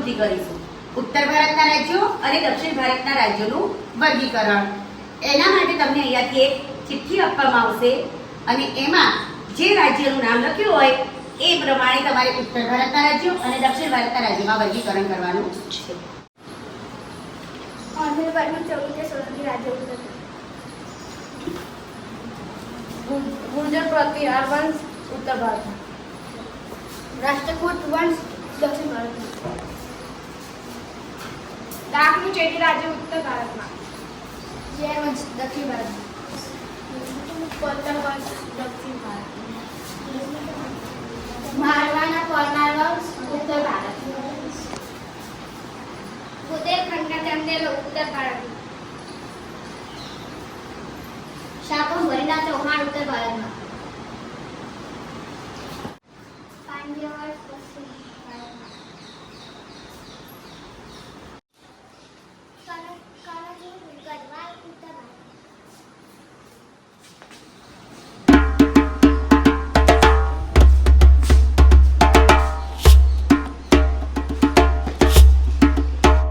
પ્રવૃત્તિ કરીશું. ઉત્તર ભારતના રાજ્યો અને દક્ષિણ ભારતના રાજ્યોનું વર્ગીકરણ. એના માટે તમને અહીંયાથી એક ચિઠ્ઠી આપવામાં આવશે અને એમાં જે રાજ્યનું નામ લખ્યું હોય એ પ્રમાણે તમારે ઉત્તર ભારતના રાજ્યો અને દક્ષિણ ભારતના રાજ્યોમાં વર્ગીકરણ કરવાનું છે. આંધ્રપ્રદેશનું 14 સોલંકી રાજ્ય ગુર્જર પ્રતિહાર વંશ ઉત્તર ભારતમાં, રાષ્ટ્રકૂટ વંશ દક્ષિણ ભારતમાં, ડાકનું ચેટી રાજ્ય ઉત્તર ભારતમાં, જૈન વંશ દક્ષિણ ભારતમાં, પલ્લવ વંશ દક્ષિણ ભારતમાં, મારવાના પરમાર વંશ ઉત્તર ભારતમાં, બુંદેલખંડના ચંદેલો ઉત્તર ભારતમાં, શાકંભરીના ચૌહાણ ઉત્તર ભારતમાં, પાંડ્ય વંશ